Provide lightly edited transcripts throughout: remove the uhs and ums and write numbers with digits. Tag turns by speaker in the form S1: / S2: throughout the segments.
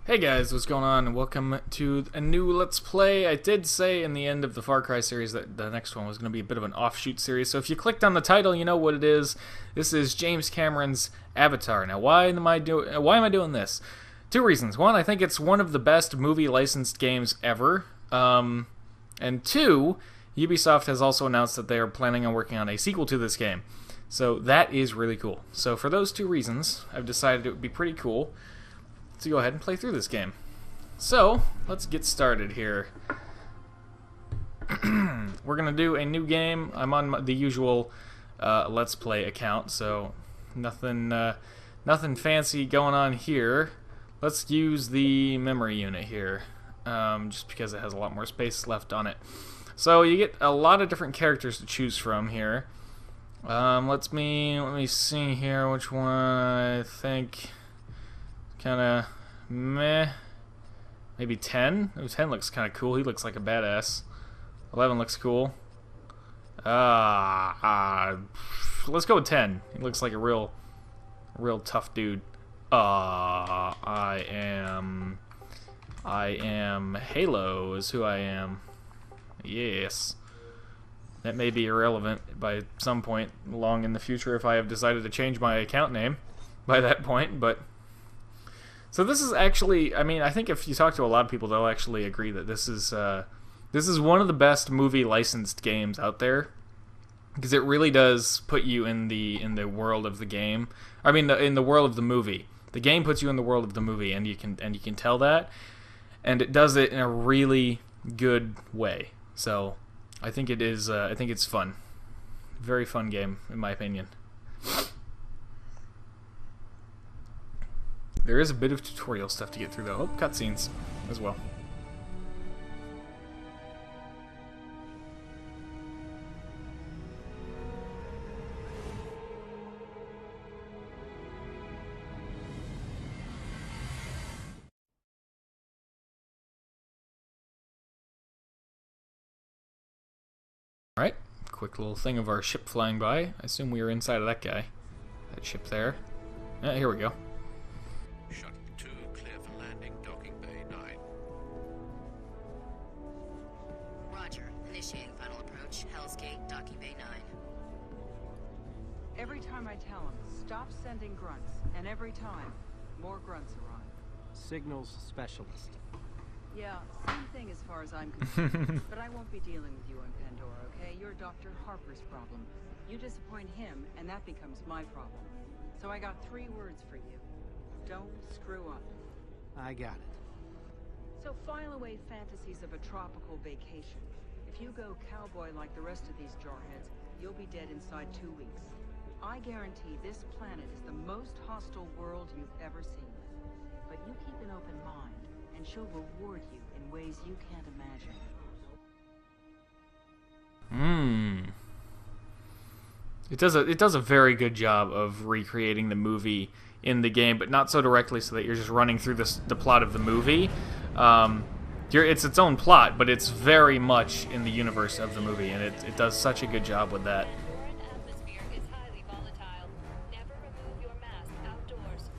S1: Hey guys, what's going on? Welcome to a new Let's Play. I did say in the end of the Far Cry series that the next one was going to be a bit of an offshoot series, so if you clicked on the title, you know what it is. This is James Cameron's Avatar. Now, why am I doing this? Two reasons. One, I think it's one of the best movie licensed games ever. And two, Ubisoft has also announced that they are planning on working on a sequel to this game. So that is really cool. So for those two reasons, I've decided it would be pretty cool to go ahead and play through this game. So, let's get started here. We're going to do a new game. I'm on the usual Let's Play account, so nothing fancy going on here. Let's use the memory unit here, just because it has a lot more space left on it. So, you get a lot of different characters to choose from here. Let me see here which one I think kind of meh. Maybe 10? Oh, 10 looks kind of cool. He looks like a badass. 11 looks cool. Let's go with 10. He looks like a real tough dude. I am Halo is who I am. Yes. That may be irrelevant by some point long in the future if I have decided to change my account name by that point, but so this is actually, I mean, I think if you talk to a lot of people, they'll actually agree that this is one of the best movie licensed games out there, because it really does put you in the world of the game. I mean, in the world of the movie. The game puts you in the world of the movie, and you can tell that, and it does it in a really good way. So I think it is. I think it's fun. Very fun game, in my opinion. There is a bit of tutorial stuff to get through, though. Oh, cutscenes as well. Alright, quick little thing of our ship flying by. I assume we are inside of that guy. That ship there. Yeah, here we go.
S2: Shuttle 2 clear for landing, docking bay 9.
S3: Roger. Initiating final approach. Hell's Gate, docking bay 9.
S4: Every time I tell him, stop sending grunts, and every time, more grunts arrive.
S5: Signals specialist.
S4: Yeah, same thing as far as I'm concerned. But I won't be dealing with you on Pandora, okay? You're Dr. Harper's problem. You disappoint him, and that becomes my problem. So I got 3 words for you. Don't screw up.
S5: I got it.
S4: So file away fantasies of a tropical vacation. If you go cowboy like the rest of these jarheads, you'll be dead inside 2 weeks. I guarantee this planet is the most hostile world you've ever seen. But you keep an open mind, and she'll reward you in ways you can't imagine.
S1: It does a very good job of recreating the movie in the game, but not so directly so that you're just running through the plot of the movie. It's its own plot, but it's very much in the universe of the movie, and it does such a good job with that.
S6: Foreign atmosphere is highly volatile. Never remove your mask outdoors.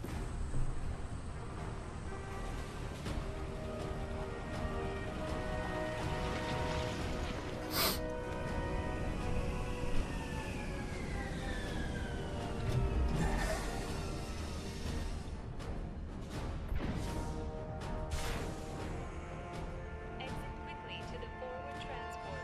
S6: Exit quickly to the forward transport.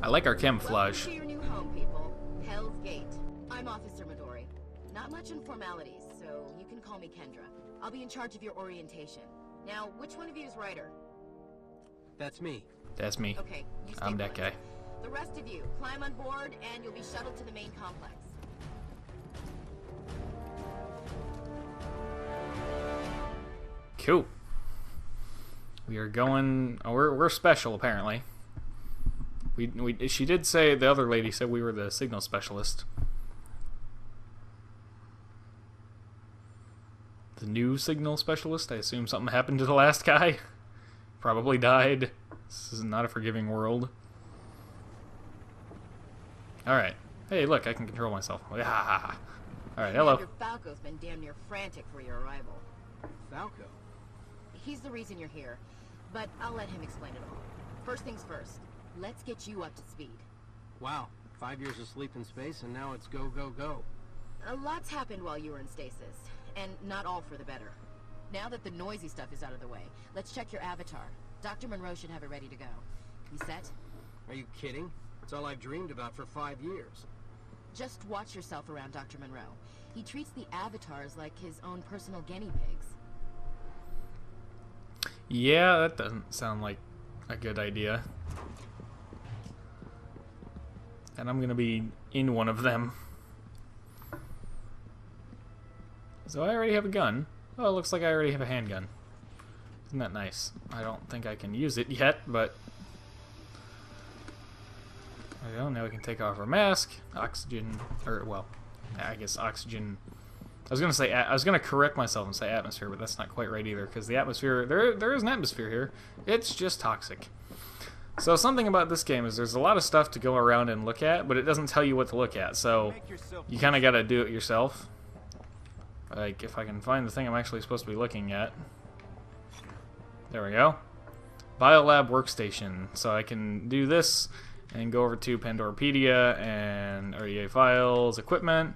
S1: I like our camouflage.
S3: Welcome to your new home, people. Hell's Gate. I'm Officer Midori. Not much in formalities, so you can call me Kendra. I'll be in charge of your orientation. Now, which one of you is Ryder?
S5: That's me.
S1: That's me.
S3: Okay, you stay
S1: I'm that
S3: put.
S1: guy.
S3: The rest of you, climb on board and you'll be shuttled to the main complex.
S1: Cool. We are going. Oh, we're special apparently. She did say, the other lady said we were the signal specialist. The new signal specialist? I assume something happened to the last guy. Probably died. This is not a forgiving world. Alright. Hey, look, I can control myself. Alright, hello.
S3: Commander Falco's been damn near frantic for your arrival.
S5: Falco?
S3: He's the reason you're here, but I'll let him explain it all. First things first, let's get you up to speed.
S5: Wow. 5 years of sleep in space, and now it's go, go, go.
S3: A lot's happened while you were in stasis, and not all for the better. Now that the noisy stuff is out of the way, let's check your avatar. Dr. Monroe should have it ready to go. You set?
S5: Are you kidding? It's all I've dreamed about for 5 years.
S3: Just watch yourself around Dr. Monroe. He treats the avatars like his own personal guinea pigs.
S1: Yeah, that doesn't sound like a good idea. And I'm gonna be in one of them. So I already have a gun. Oh, it looks like I already have a handgun. Isn't that nice? I don't think I can use it yet, but... There we go, now we can take off our mask. Oxygen, or, well, I guess oxygen... I was gonna correct myself and say atmosphere, but that's not quite right either, because the atmosphere, there is an atmosphere here. It's just toxic. So something about this game is there's a lot of stuff to go around and look at, but it doesn't tell you what to look at, so you kind of got to do it yourself. Like, if I can find the thing I'm actually supposed to be looking at. There we go. Biolab workstation. So I can do this and go over to Pandorapedia and REA files, equipment,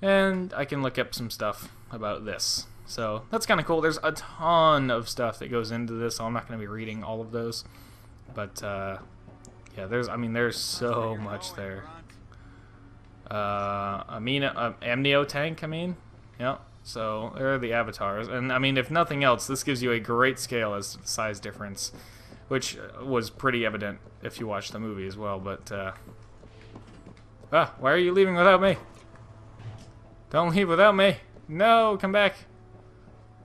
S1: and I can look up some stuff about this. So that's kind of cool. There's a ton of stuff that goes into this, so I'm not going to be reading all of those. But, yeah, there's so much there. Amnio tank, Yep. So, there are the avatars. And, if nothing else, this gives you a great scale as to the size difference. Which was pretty evident if you watched the movie as well, but, why are you leaving without me? Don't leave without me! No, come back!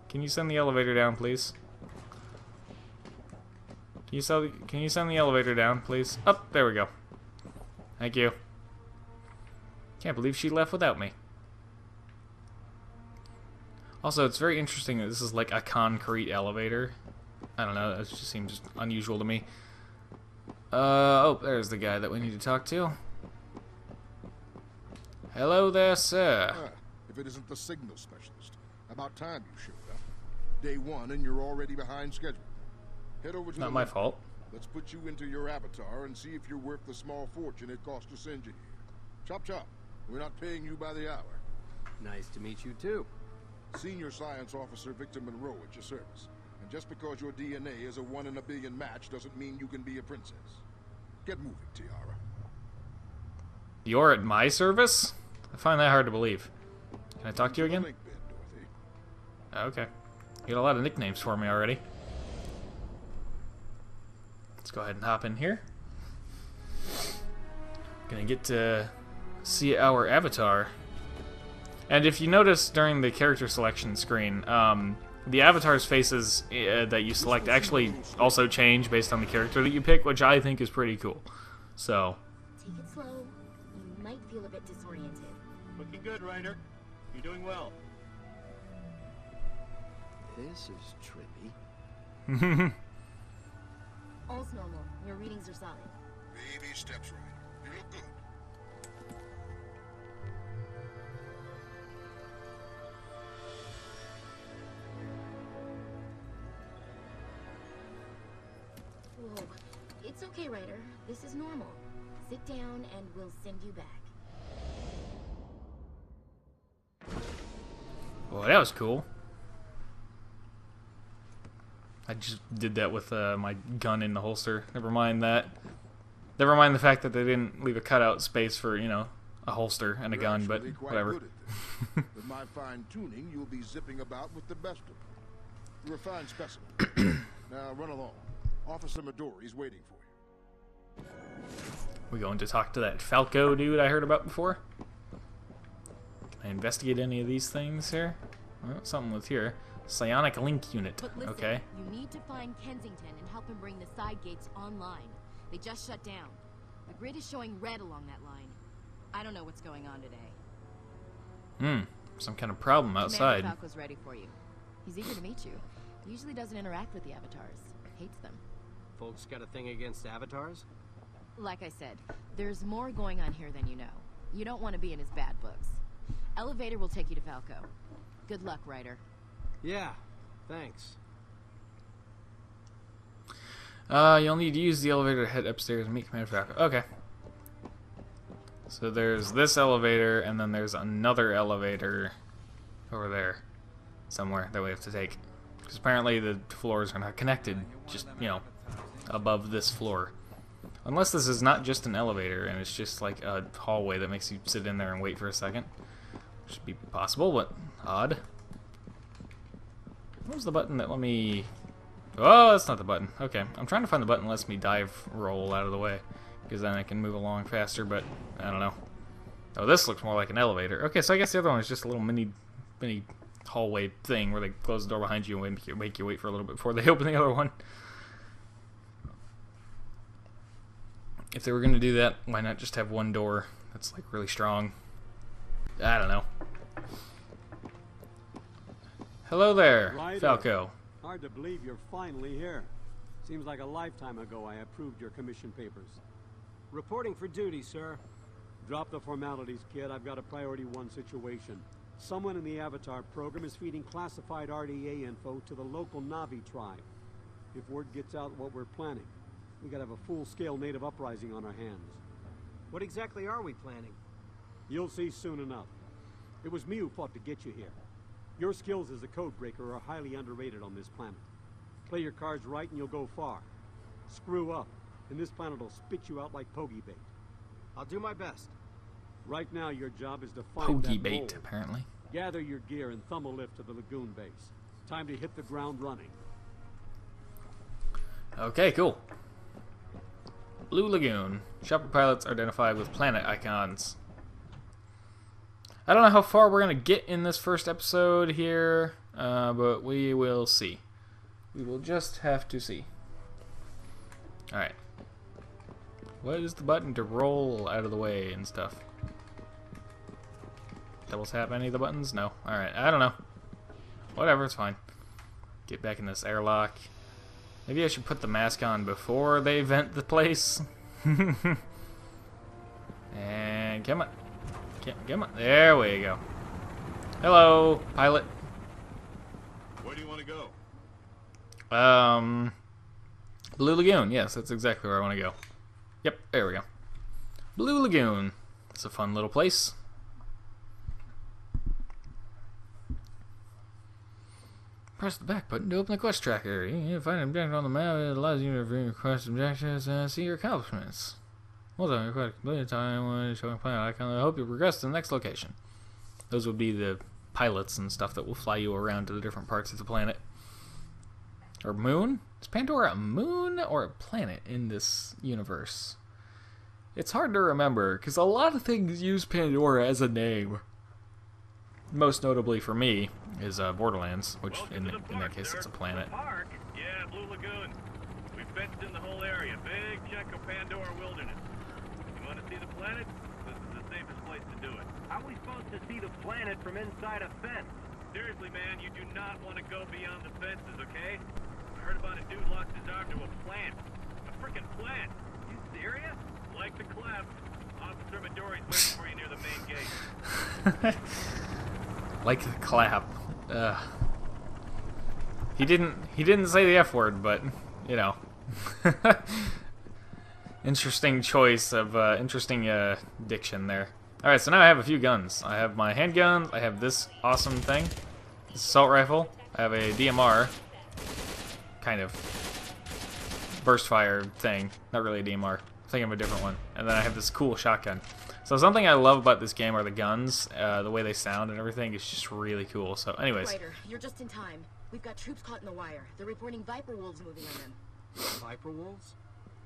S1: Can you send the elevator down, please? Can you send the elevator down, please? Up, there we go. Thank you. Can't believe she left without me. Also, it's very interesting that this is like a concrete elevator. I don't know, that just seems unusual to me. Oh, there's the guy that we need to talk to. Hello there, sir.
S7: If it isn't the signal specialist. About time you showed up. Day 1 and you're already behind schedule. Head over to
S1: Not my fault.
S7: Let's put you into your avatar and see if you're worth the small fortune it cost to send you here. Chop chop. We're not paying you by the hour.
S5: Nice to meet you, too.
S7: Senior Science Officer Victor Monroe at your service. And just because your DNA is a 1 in a billion match doesn't mean you can be a princess. Get moving, Tiara.
S1: You're at my service? I find that hard to believe. Can I talk to you again? Okay. You got a lot of nicknames for me already. Let's go ahead and hop in here. Gonna get to see our avatar. And if you notice during the character selection screen, the avatar's faces that you select actually also change based on the character that you pick, which I think is pretty cool. So.
S3: Take it slow. You might feel a bit disoriented.
S8: Looking good, Ryder. You're doing well.
S5: This is trippy.
S3: All's normal. Your readings are solid.
S7: Baby steps, Ryder. You look good.
S3: Whoa. It's okay, Ryder. This is normal. Sit down and we'll send you back.
S1: Well, that was cool. I just did that with my gun in the holster. Never mind that. Never mind the fact that they didn't leave a cutout space for, you know, a holster and a gun, but whatever.
S7: With my fine tuning, you'll be zipping about with the best of them. You're a fine specimen. Now run along. Officer Midori's waiting for you.
S1: We going to talk to that Falco dude I heard about before? Can I investigate any of these things here? Well, something with here. Psionic link unit.
S3: But listen,
S1: Okay.
S3: you need to find Kensington and help him bring the side gates online. They just shut down. The grid is showing red along that line. I don't know what's going on today.
S1: Some kind of problem outside.
S3: Commander Falco's ready for you. He's eager to meet you. He usually doesn't interact with the avatars. Hates them.
S5: Folks got a thing against avatars?
S3: Like I said, there's more going on here than you know. You don't want to be in his bad books. Elevator will take you to Falco. Good luck, Ryder.
S5: Yeah, thanks.
S1: You'll need to use the elevator to head upstairs and meet Commander Falco. Okay. So there's this elevator, and then there's another elevator over there somewhere that we have to take. Because apparently the floors are not connected, just, you know, above this floor. Unless this is not just an elevator, and it's just like a hallway that makes you sit in there and wait for a second. Should be possible, but odd. What was the button that let me... Oh, that's not the button. Okay, I'm trying to find the button that lets me dive roll out of the way, because then I can move along faster, but I don't know. Oh, this looks more like an elevator. Okay, so I guess the other one is just a little mini hallway thing where they close the door behind you and make you wait for a little bit before they open the other one. If they were going to do that, why not just have one door that's like really strong? I don't know. Hello there,
S9: Ryder.
S1: Falco.
S9: Hard to believe you're finally here. Seems like a lifetime ago I approved your commission papers.
S5: Reporting for duty, sir.
S9: Drop the formalities, kid. I've got a priority 1 situation. Someone in the Avatar program is feeding classified RDA info to the local Navi tribe. If word gets out what we're planning, we gotta have a full-scale native uprising on our hands.
S5: What exactly are we planning?
S9: You'll see soon enough. It was me who fought to get you here. Your skills as a code breaker are highly underrated on this planet. Play your cards right and you'll go far. Screw up, and this planet will spit you out like pogey bait.
S5: I'll do my best.
S9: Right now, your job is to find
S1: Pokey
S9: that
S1: bait,
S9: gold.
S1: apparently.
S9: Gather your gear and thumb a lift to the lagoon base. Time to hit the ground running.
S1: Okay, cool. Blue Lagoon. Shopper pilots identified with planet icons. I don't know how far we're going to get in this first episode here, but we will see. We will just have to see. Alright. What is the button to roll out of the way and stuff? Double tap any of the buttons? No. Alright, I don't know. Whatever, it's fine. Get back in this airlock. Maybe I should put the mask on before they vent the place. And come on. Come on. There we go. Hello, pilot.
S8: Where do you want to go?
S1: Blue Lagoon. Yes, that's exactly where I want to go. Yep, there we go. Blue Lagoon. It's a fun little place. Press the back button to open the quest tracker. You can find an objective on the map. It allows you to review your quest objectives and see your accomplishments. Well done, your quest completed. Time when showing planet icon. I hope you progress to the next location. Those would be the pilots and stuff that will fly you around to the different parts of the planet. Or moon? Is Pandora a moon or a planet in this universe? It's hard to remember, because a lot of things use Pandora as a name. Most notably for me is Borderlands, which in that case it's a planet.
S8: Park? Yeah, Blue Lagoon. We fenced in the whole area. Big check of Pandora wilderness. You want to see the planet? This is the safest place to do it.
S5: How are we supposed to see the planet from inside a fence?
S8: Seriously, man, you do not want to go beyond the fences, okay? I heard about a dude lost his arm to a plant. A frickin' plant. You serious? Like the clap. Officer Midori's waiting for you near the main gate.
S1: Like the clap. He didn't say the F word, but you know. Interesting choice of interesting diction there. Alright, so now I have a few guns. I have my handguns, I have this awesome thing, this assault rifle, I have a DMR, kind of burst fire thing, not really a DMR, thinking of a different one, and then I have this cool shotgun. So something I love about this game are the guns, the way they sound and everything is just really cool. So anyways.
S3: Ryder, you're just in time. We've got troops caught in the wire. They're reporting Viper Wolves moving on them.
S5: Viper wolves?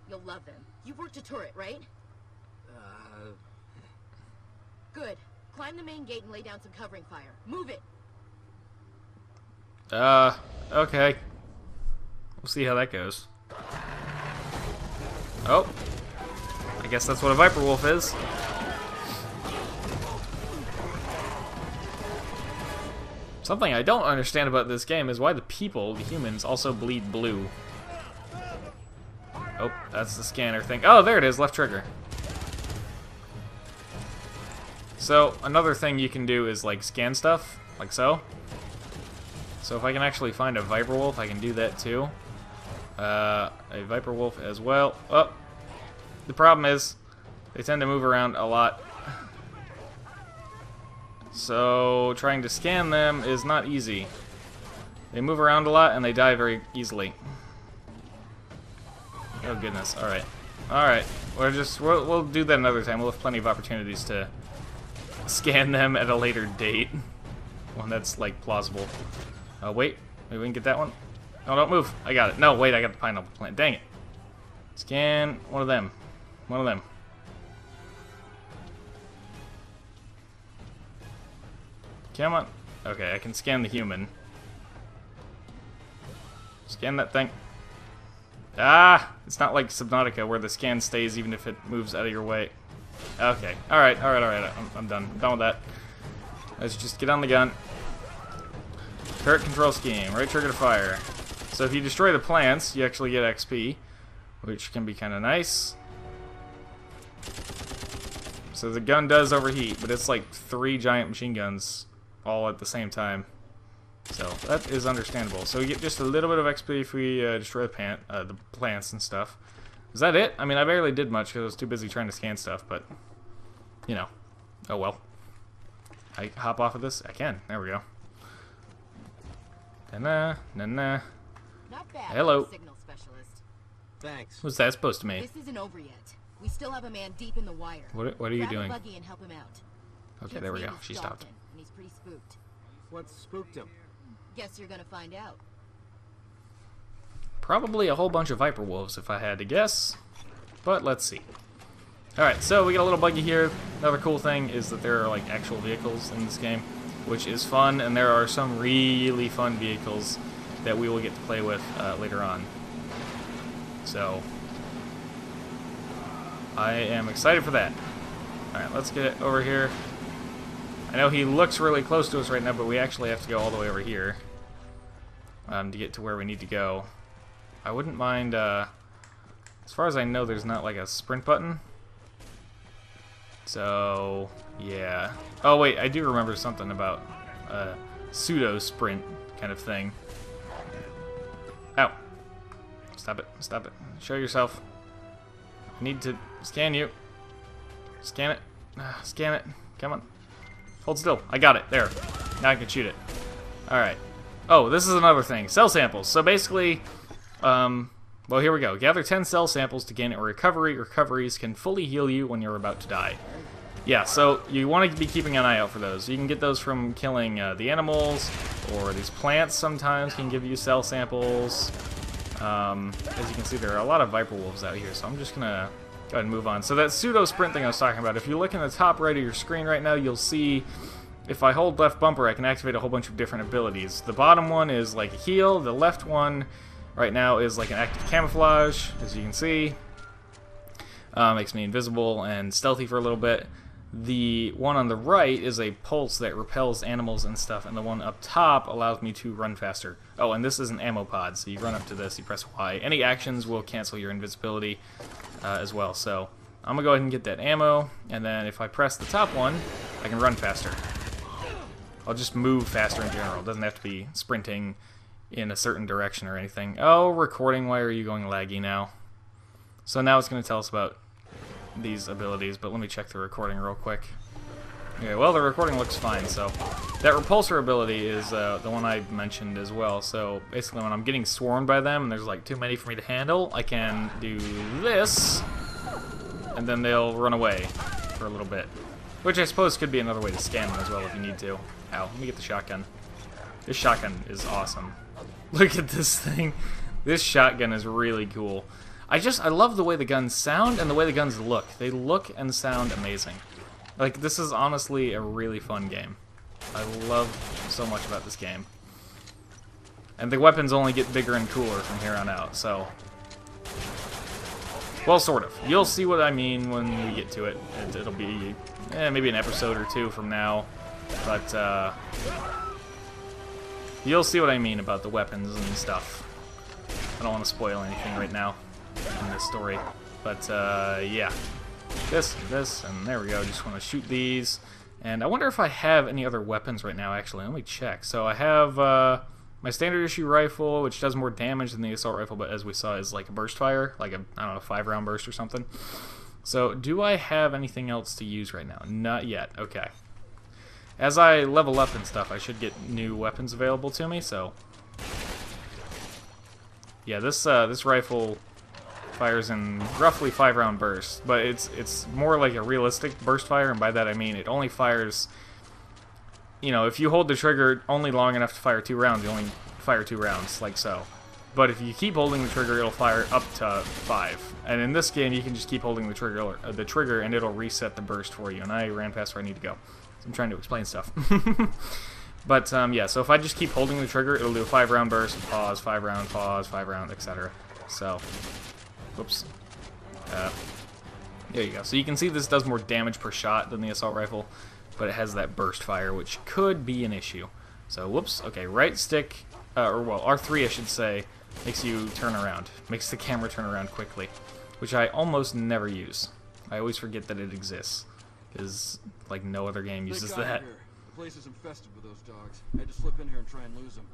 S3: You'll love them. You've worked a turret, right? Good. Climb the main gate and lay down some covering fire. Move it!
S1: Okay. We'll see how that goes. Oh. I guess that's what a Viper Wolf is. Something I don't understand about this game is why the people, the humans, also bleed blue. Oh, that's the scanner thing. Oh, there it is, left trigger. So another thing you can do is like scan stuff, like so. So if I can actually find a Viper Wolf, I can do that too. A Viper Wolf as well. Oh, the problem is they tend to move around a lot. So trying to scan them is not easy. They move around a lot and they die very easily. Oh goodness! All right, all right. We'll do that another time. We'll have plenty of opportunities to scan them at a later date, one that's like plausible. Wait, maybe we can get that one. No, don't move. I got it. No, wait, I got the pineapple plant. Dang it! Scan one of them. One of them. Come on. Okay, I can scan the human. Scan that thing. Ah! It's not like Subnautica where the scan stays even if it moves out of your way. Okay. Alright, alright, alright. I'm done. I'm done with that. Let's just get on the gun. Turret control scheme. Right trigger to fire. So if you destroy the plants, you actually get XP, which can be kind of nice. So the gun does overheat, but it's like 3 giant machine guns all at the same time. So that is understandable. So we get just a little bit of XP if we destroy the plants and stuff. Is that it? I mean, I barely did much because I was too busy trying to scan stuff, but, you know. Oh well. I hop off of this? I can. There we go. Na-na, na-na.
S3: Not bad.
S1: Hello.
S3: Signal specialist.
S5: Thanks.
S1: What's that supposed to mean?
S3: This isn't over yet. We still have a man deep in the wire.
S1: What are you
S3: Grab
S1: doing?
S3: A buggy and help him out.
S1: Okay,
S3: Kid's
S1: there we
S3: name
S1: go.
S3: is
S1: She stopped.
S3: Dalton, and he's pretty spooked.
S5: What spooked him?
S3: Guess you're gonna find out.
S1: Probably a whole bunch of Viper Wolves if I had to guess. But let's see. Alright, so we got a little buggy here. Another cool thing is that there are like actual vehicles in this game, which is fun, and there are some really fun vehicles that we will get to play with later on. So I am excited for that. Alright, let's get over here. I know he looks really close to us right now, but we actually have to go all the way over here to get to where we need to go. I wouldn't mind, as far as I know, there's not like a sprint button. So, yeah. Oh wait, I do remember something about a pseudo-sprint kind of thing. Ow. Stop it, stop it. Show yourself. I need to scan you. Scan it. Scan it. Come on. Hold still. I got it. There. Now I can shoot it. Alright. Oh, this is another thing. Cell samples. So basically, well, here we go. Gather 10 cell samples to gain a recovery. Recoveries can fully heal you when you're about to die. Yeah, so you want to be keeping an eye out for those. You can get those from killing the animals, or these plants sometimes can give you cell samples. As you can see, there are a lot of Viper Wolves out here, so I'm just going to go ahead and move on. So that pseudo-sprint thing I was talking about, if you look in the top right of your screen right now, you'll see if I hold left bumper, I can activate a whole bunch of different abilities. The bottom one is like a heal. The left one right now is like an active camouflage, as you can see. Makes me invisible and stealthy for a little bit. The one on the right is a pulse that repels animals and stuff, and the one up top allows me to run faster. Oh, and this is an ammo pod, so you run up to this, you press Y. Any actions will cancel your invisibility as well, so I'm going to go ahead and get that ammo, and then if I press the top one, I can run faster. I'll just move faster in general. It doesn't have to be sprinting in a certain direction or anything. Oh, recording, why are you going laggy now? So now it's going to tell us about these abilities, but let me check the recording real quick. Okay, well, the recording looks fine, so that repulsor ability is the one I mentioned as well. So basically when I'm getting swarmed by them and there's like too many for me to handle, I can do this, and then they'll run away for a little bit. Which I suppose could be another way to scan them as well if you need to. Ow, let me get the shotgun. This shotgun is awesome. Look at this thing. This shotgun is really cool. I love the way the guns sound and the way the guns look. They look and sound amazing. Like, this is honestly a really fun game. I love so much about this game. And the weapons only get bigger and cooler from here on out, so... Well, sort of. You'll see what I mean when we get to it. It'll be maybe an episode or two from now. But, you'll see what I mean about the weapons and stuff. I don't want to spoil anything right now in this story. But, yeah. This, and there we go. Just want to shoot these. And I wonder if I have any other weapons right now, actually. Let me check. So I have my standard issue rifle, which does more damage than the assault rifle, but as we saw is like a burst fire, like a, I don't know, 5-round burst or something. So do I have anything else to use right now? Not yet. Okay. As I level up and stuff, I should get new weapons available to me, so... Yeah, this rifle fires in roughly 5-round bursts, but it's more like a realistic burst fire, and by that I mean it only fires... You know, if you hold the trigger only long enough to fire 2 rounds, you only fire 2 rounds, like so. But if you keep holding the trigger, it'll fire up to 5. And in this game, you can just keep holding the trigger, and it'll reset the burst for you. And I ran past where I need to go. I'm trying to explain stuff. But, yeah, so if I just keep holding the trigger, it'll do a 5-round burst, pause, 5-round, pause, 5-round, etc. So, whoops. There you go. So you can see this does more damage per shot than the assault rifle, but it has that burst fire, which could be an issue. So, whoops. Okay, right stick, or well, R3, I should say, makes you turn around. Makes the camera turn around quickly, which I almost never use. I always forget that it exists, because, like, no other game uses that.
S10: Here. The place is infested with those dogs. I had to slip in here and try and lose them.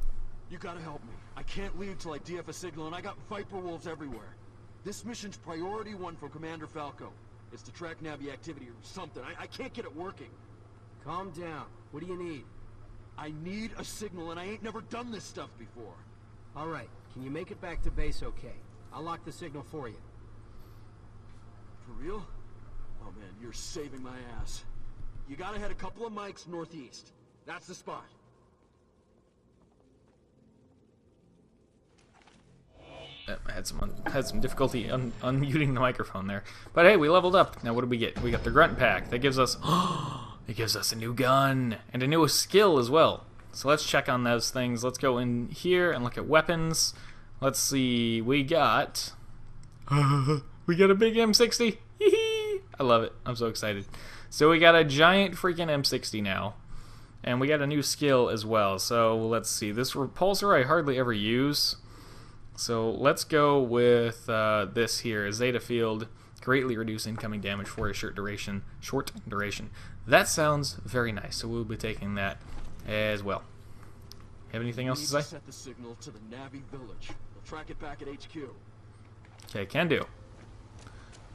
S10: You gotta help me. I can't leave till I DF a signal, and I got Viper Wolves everywhere. This mission's priority 1 from Commander Falco. It's to track Navi activity or something. I can't get it working.
S5: Calm down. What do you need?
S10: I need a signal, and I ain't never done this stuff before.
S5: All right. Can you make it back to base okay? I'll lock the signal for you.
S10: For real? Oh man, you're saving my ass. You gotta head a couple of mics northeast. That's the spot.
S1: I had some difficulty unmuting the microphone there. But hey, we leveled up. Now what did we get? We got the grunt pack. That gives us it gives us a new gun and a new skill as well. So let's check on those things. Let's go in here and look at weapons. Let's see. We got a big M60. I love it. I'm so excited. So we got a giant freaking M60 now. And we got a new skill as well. So let's see. This repulsor I hardly ever use. So let's go with this here. Zeta field. Greatly reduce incoming damage for a short duration. That sounds very nice. So we'll be taking that as well. Have anything else to say?
S10: Set the signal to the Navi village. We'll track it back at HQ.
S1: Okay, can do.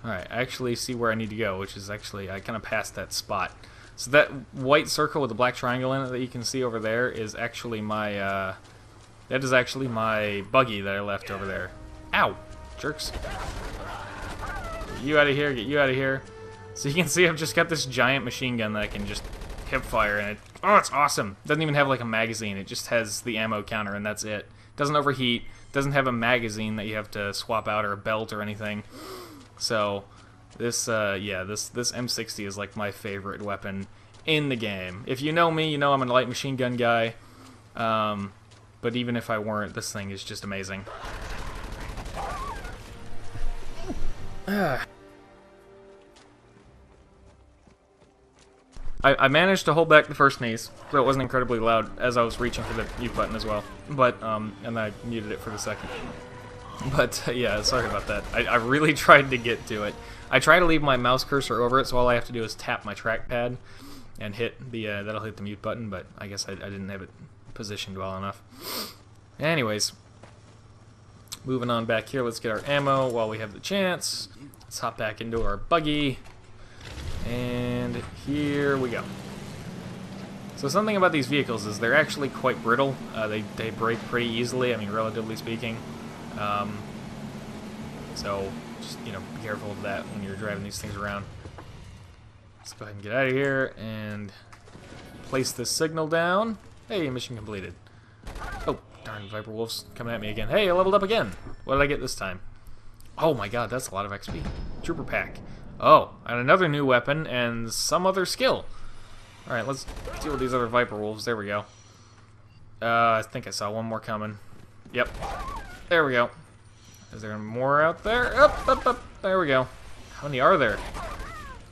S1: Alright, I actually see where I need to go, which is actually, I kind of passed that spot. So that white circle with the black triangle in it that you can see over there is actually my, that is actually my buggy that I left over there. Ow! Jerks. Get you out of here, get you out of here. So you can see I've just got this giant machine gun that I can just hip fire, and oh, it's awesome. Doesn't even have like a magazine, it just has the ammo counter and that's it. Doesn't overheat, doesn't have a magazine that you have to swap out or a belt or anything. So this yeah, this M60 is like my favorite weapon in the game. If you know me, you know I'm a light machine gun guy. But even if I weren't, this thing is just amazing. I managed to hold back the first sneeze, so it wasn't incredibly loud as I was reaching for the mute button as well. But, and I muted it for the second. But, yeah, sorry about that. I really tried to get to it. I try to leave my mouse cursor over it, so all I have to do is tap my trackpad and hit the, that'll hit the mute button, but I guess I didn't have it positioned well enough. Anyways, moving on back here, let's get our ammo while we have the chance. Let's hop back into our buggy. And here we go. So something about these vehicles is they're actually quite brittle. They break pretty easily, I mean, relatively speaking. So just, you know, be careful of that when you're driving these things around. Let's go ahead and get out of here and place this signal down. Hey, mission completed. Oh, darn, Viper Wolves coming at me again. Hey, I leveled up again. What did I get this time? Oh my god, that's a lot of XP. Trooper pack. Oh, and another new weapon and some other skill. Alright, let's deal with these other Viper Wolves. There we go. I think I saw one more coming. Yep. There we go. Is there more out there? Up. There we go. How many are there?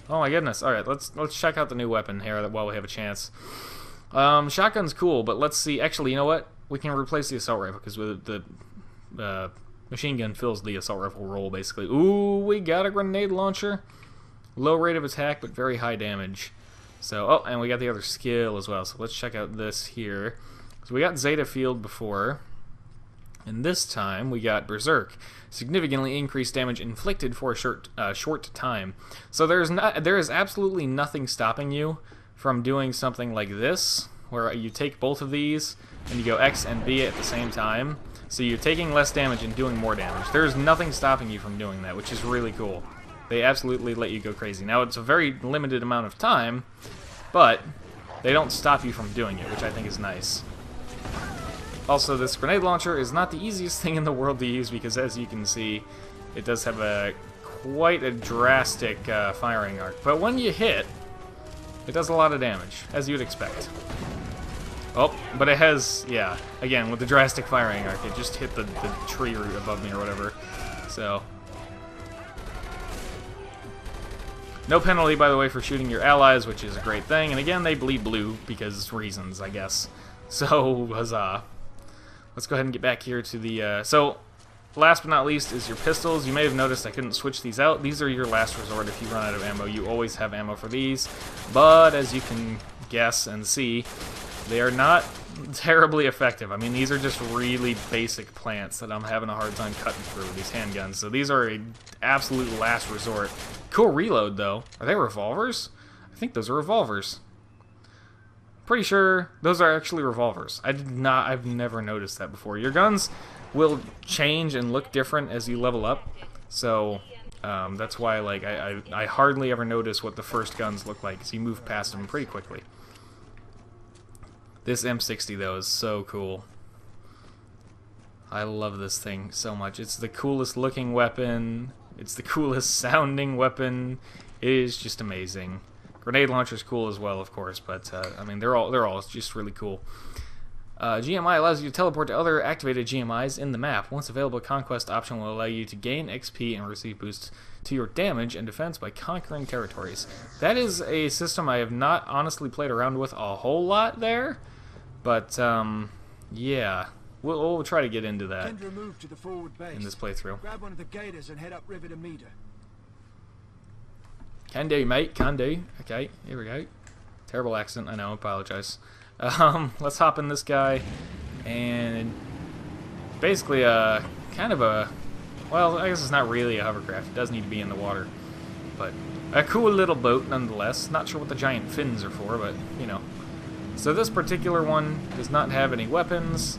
S1: Oh my goodness. Alright, let's check out the new weapon here while we have a chance. Shotgun's cool, but let's see. Actually, you know what? We can replace the assault rifle because with the machine gun fills the assault rifle role, basically. Ooh, we got a grenade launcher. Low rate of attack, but very high damage. So, oh, and we got the other skill as well. So let's check out this here. So we got Zeta Field before, and this time we got Berserk. Significantly increased damage inflicted for a short time. So there is absolutely nothing stopping you from doing something like this, where you take both of these and you go X and B at the same time. So you're taking less damage and doing more damage. There's nothing stopping you from doing that, which is really cool. They absolutely let you go crazy. Now, it's a very limited amount of time, but they don't stop you from doing it, which I think is nice. Also, this grenade launcher is not the easiest thing in the world to use because, as you can see, it does have quite a drastic firing arc. But when you hit, it does a lot of damage, as you'd expect. Oh, but it has, yeah, again, with the drastic firing arc, it just hit the tree root above me or whatever. So... no penalty, by the way, for shooting your allies, which is a great thing. And again, they bleed blue because reasons, I guess. So, huzzah. Let's go ahead and get back here to the... so, last but not least is your pistols. You may have noticed I couldn't switch these out. These are your last resort if you run out of ammo. You always have ammo for these. But, as you can guess and see, they are not terribly effective. I mean, these are just really basic plants that I'm having a hard time cutting through with these handguns. So these are an absolute last resort. Cool reload, though. Are they revolvers? I think those are revolvers. Pretty sure those are actually revolvers. I've never noticed that before. Your guns will change and look different as you level up. So that's why, like, I hardly ever notice what the first guns look like, because you move past them pretty quickly. This M60, though, is so cool. I love this thing so much. It's the coolest looking weapon. It's the coolest sounding weapon. It is just amazing. Grenade launcher's cool as well, of course, but I mean, they're all just really cool. GMI allows you to teleport to other activated GMIs in the map. Once available, Conquest option will allow you to gain XP and receive boosts to your damage and defense by conquering territories. That is a system I have not honestly played around with a whole lot there. But, yeah, we'll try to get into that
S5: move to the forward base.
S1: in this playthrough.
S5: Grab one of the gators and head up river to meet her.
S1: Can do, mate, can do. Okay, here we go. Terrible accent, I know, apologize. Let's hop in this guy, and basically, kind of a, well, I guess it's not really a hovercraft. It does need to be in the water. But a cool little boat, nonetheless. Not sure what the giant fins are for, but, you know. So this particular one does not have any weapons.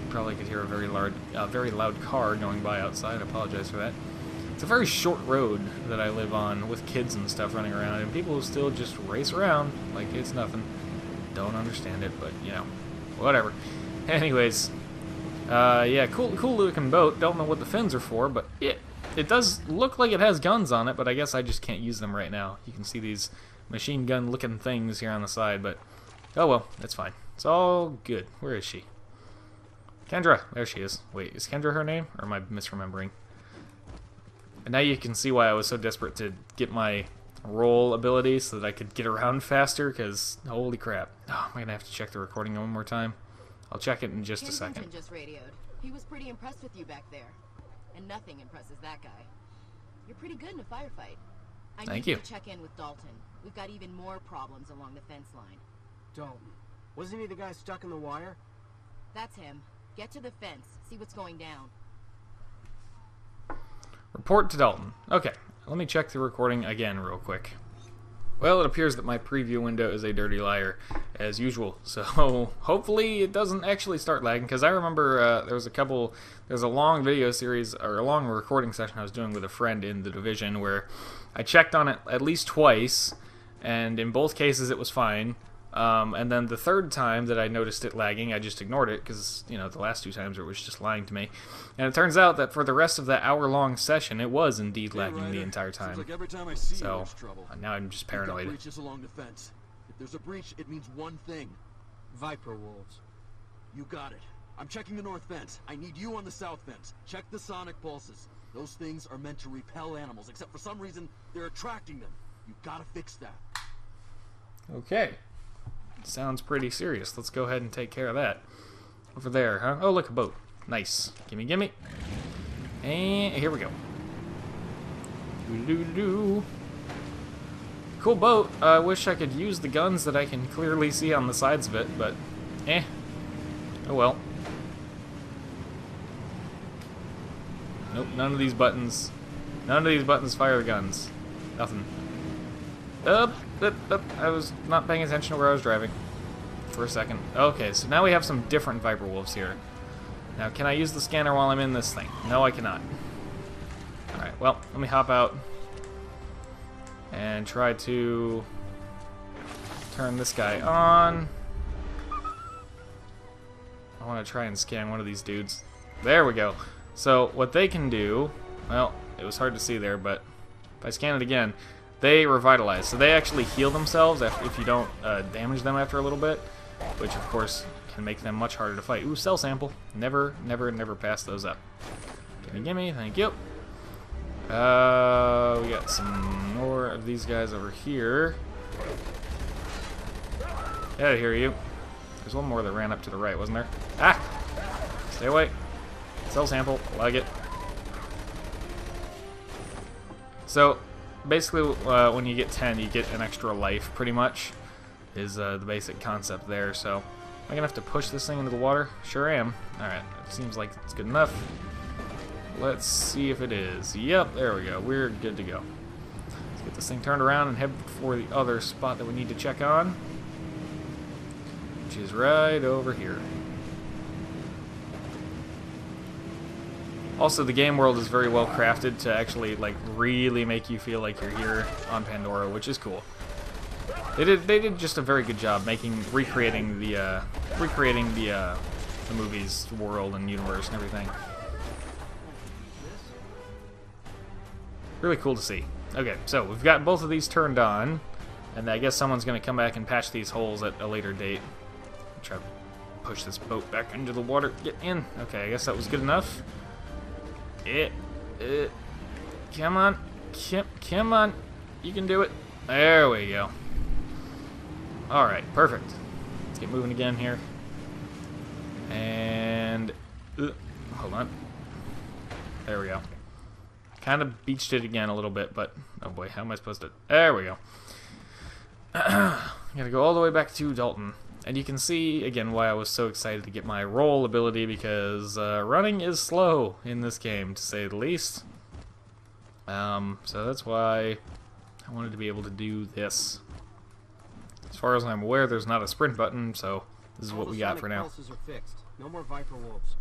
S1: You probably could hear a very loud car going by outside. I apologize for that. It's a very short road that I live on with kids and stuff running around, and people still just race around like it's nothing. Don't understand it, but, you know, whatever. Anyways, yeah, cool looking boat. Don't know what the fins are for, but it does look like it has guns on it, but I guess I just can't use them right now. You can see these machine gun looking things here on the side, but oh well, that's fine. It's all good. Where is she? Kendra. There she is. Wait, is Kendra her name? Or am I misremembering? And now you can see why I was so desperate to get my roll ability so that I could get around faster, because holy crap. Oh, I'm going to have to check the recording one more time. I'll check it in just a second.
S3: Kensington just radioed. He was pretty impressed with you back there. And nothing impresses that guy. You're pretty good in a firefight. I need you to check in with Dalton. We've got even more problems along the fence line.
S5: Dalton. Wasn't he the guy stuck in the wire?
S3: That's him. Get to the fence. See what's going down.
S1: Report to Dalton. Okay, let me check the recording again real quick. Well, it appears that my preview window is a dirty liar, as usual. So hopefully it doesn't actually start lagging, because I remember there's a long video series, or a long recording session I was doing with a friend in The Division, where I checked on it at least twice, and in both cases it was fine. And then the third time that I noticed it lagging, I just ignored it, because, you know, the last two times it was just lying to me. And it turns out that for the rest of that hour-long session, it was indeed lagging
S10: Ryder,
S1: the entire time.
S10: Like every time I see you,
S1: So,
S10: there's trouble.
S1: now I'm just paranoid.
S10: Breaches along the fence. If there's a breach, it means one thing.
S5: Viper wolves.
S10: You got it. I'm checking the north fence. I need you on the south fence. Check the sonic pulses. Those things are meant to repel animals, except for some reason, they're attracting them. You gotta fix that.
S1: Okay. Sounds pretty serious. Let's go ahead and take care of that. Over there, huh? Oh, look, a boat. Nice. Gimme, gimme. And here we go. Cool cool boat. I wish I could use the guns that I can clearly see on the sides of it, but eh. Oh well. Nope, none of these buttons. None of these buttons fire the guns. Nothing. Up. I was not paying attention to where I was driving for a second. Okay, so now we have some different Viper Wolves here. Now, can I use the scanner while I'm in this thing? No, I cannot. Alright, well, let me hop out and try to turn this guy on. I want to try and scan one of these dudes. There we go. So, what they can do, well, it was hard to see there, but if I scan it again, they revitalize. So they actually heal themselves if you don't damage them after a little bit, which, of course, can make them much harder to fight. Ooh, cell sample. Never pass those up. Gimme, thank you. We got some more of these guys over here. Get out of here, you. There's one more that ran up to the right, wasn't there? Ah! Stay away. Cell sample. Like it. So, basically, when you get 10, you get an extra life, pretty much, is the basic concept there. So, am I going to have to push this thing into the water? Sure am. Alright, it seems like it's good enough. Let's see if it is. Yep, there we go. We're good to go. Let's get this thing turned around and head for the other spot that we need to check on, which is right over here. Also, the game world is very well crafted to actually, like, really make you feel like you're here on Pandora, which is cool. They did just a very good job recreating the movie's world and universe and everything. Really cool to see. Okay, so we've got both of these turned on, and I guess someone's going to come back and patch these holes at a later date. Try to push this boat back into the water. Get in. Okay, I guess that was good enough. Come on. Come on. You can do it. There we go. Alright, perfect. Let's get moving again here. And... hold on. There we go. Kind of beached it again a little bit, but... oh boy, how am I supposed to... there we go. Gotta go all the way back to Dalton. And you can see, again, why I was so excited to get my roll ability, because running is slow in this game, to say the least. So that's why I wanted to be able to do this. As far as I'm aware, there's not a sprint button, so this is what we got for now.
S5: Pulses are fixed. No more Viper Wolves.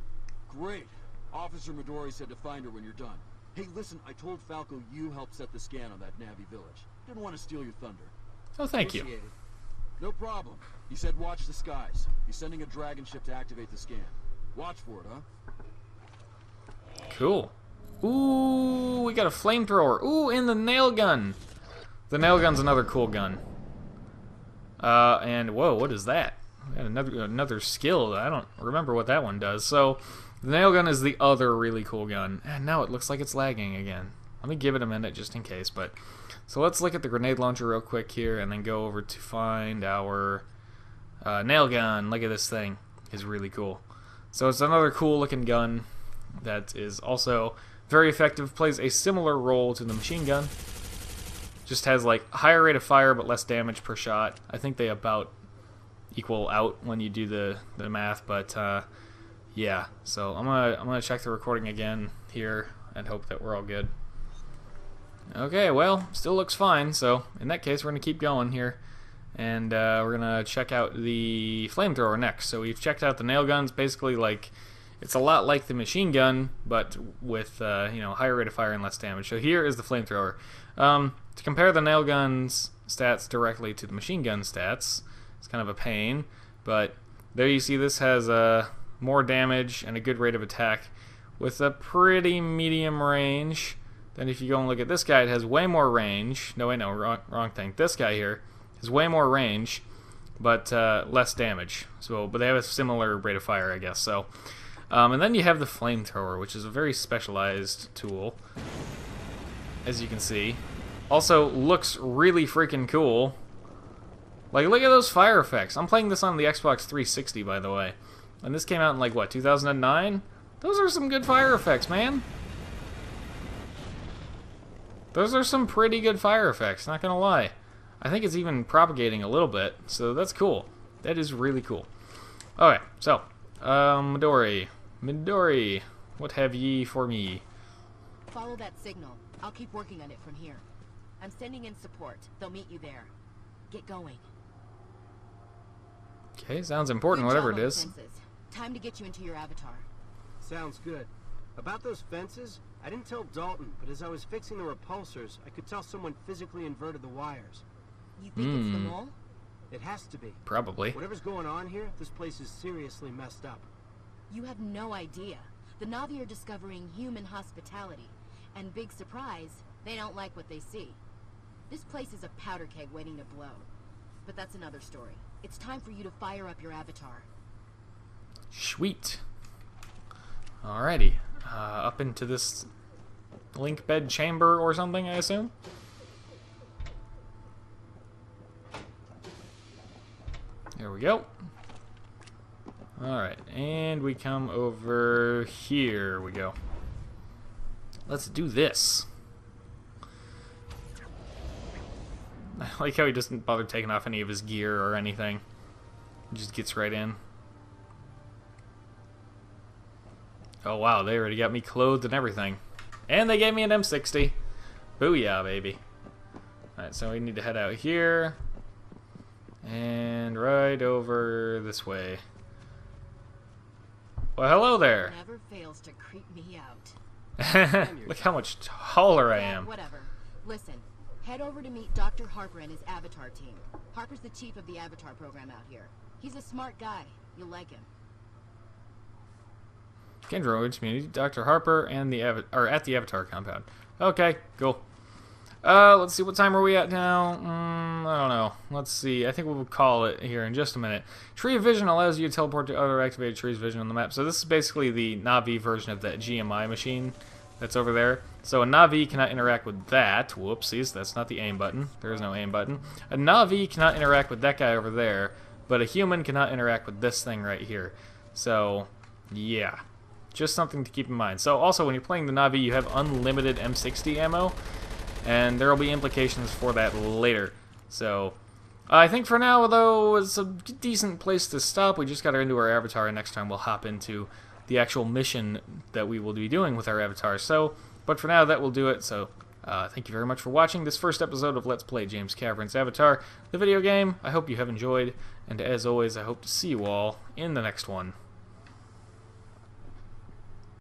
S10: Great. Officer Midori said to find her when you're done. Hey, listen, I told Falco you helped set the scan on that Navi village. Didn't want to steal your thunder.
S1: Oh, thank you.
S10: No problem. He said watch the skies. He's sending a dragon ship to activate the scan. Watch for it, huh?
S1: Cool. Ooh, we got a flamethrower. Ooh, and the nail gun. The nail gun's another cool gun. And whoa, what is that? We got another skill. I don't remember what that one does. So, the nail gun is the other really cool gun. And now it looks like it's lagging again. Let me give it a minute just in case. But so let's look at the grenade launcher real quick here, and then go over to find our nail gun. Look at this thing. It's really cool. So it's another cool looking gun that is also very effective. Plays a similar role to the machine gun. Just has like higher rate of fire but less damage per shot. I think they about equal out when you do the math, but yeah. So I'm gonna check the recording again here and hope that we're all good. Okay, well, still looks fine. So in that case, we're gonna keep going here, and we're gonna check out the flamethrower next. So we've checked out the nail guns. Basically, like it's a lot like the machine gun, but with you know, higher rate of fire and less damage. So here is the flamethrower. To compare the nail gun's stats directly to the machine gun stats, it's kind of a pain, but there you see this has more damage and a good rate of attack with a pretty medium range. Then if you go and look at this guy, it has way more range. No, wait, no, wrong thing. This guy here has way more range, but less damage. So, but they have a similar rate of fire, I guess. So, and then you have the flamethrower, which is a very specialized tool, as you can see. Also looks really freaking cool. Like, look at those fire effects. I'm playing this on the Xbox 360, by the way. And this came out in, like, what, 2009? Those are some good fire effects, man. Those are some pretty good fire effects, not gonna lie. I think it's even propagating a little bit, so that's cool. That is really cool. Okay, so, Midori, what have ye for me?
S3: Follow that signal. I'll keep working on it from here. I'm sending in support. They'll meet you there. Get going.
S1: Okay, sounds important,
S3: Good
S1: whatever
S3: job
S1: it
S3: on
S1: is.
S3: the fences. Time to get you into your avatar.
S5: Sounds good. About those fences, I didn't tell Dalton, but as I was fixing the repulsors, I could tell someone physically inverted the wires.
S3: You think it's the mole?
S5: It has to be.
S1: Probably.
S5: Whatever's going on here, this place is seriously messed up.
S3: You have no idea. The Navi are discovering human hospitality. And big surprise, they don't like what they see. This place is a powder keg waiting to blow. But that's another story. It's time for you to fire up your avatar.
S1: Sweet. Alrighty. Up into this link bed chamber or something, I assume? There we go. Alright, and we come over here we go. Let's do this. I like how he doesn't bother taking off any of his gear or anything. He just gets right in. Oh wow, they already got me clothed and everything. And they gave me an M60. Booyah, baby. Alright, so we need to head out here. And right over this way. Well, hello there.
S3: Never fails to creep me out.
S1: Look how much taller I am.
S3: Whatever. Listen, head over to meet Dr. Harper and his Avatar team. Harper's the chief of the Avatar program out here. He's a smart guy. You'll like him.
S1: Kendra community, Dr. Harper, and the at the Avatar compound. Okay, cool. Let's see, what time are we at now? I don't know. Let's see. I think we'll call it here in just a minute. Tree of Vision allows you to teleport to other activated trees of vision on the map. So this is basically the Navi version of that GMI machine that's over there. So a Navi cannot interact with that. Whoopsies, that's not the aim button. There is no aim button. A Navi cannot interact with that guy over there, but a human cannot interact with this thing right here. So, yeah. Just something to keep in mind. So also, when you're playing the Navi, you have unlimited M60 ammo, and there will be implications for that later. So, I think for now, though, it's a decent place to stop. We just got into our avatar, and next time we'll hop into the actual mission that we will be doing with our avatar. So, but for now, that will do it. So, thank you very much for watching this first episode of Let's Play James Cameron's Avatar, the video game. I hope you have enjoyed, and as always, I hope to see you all in the next one.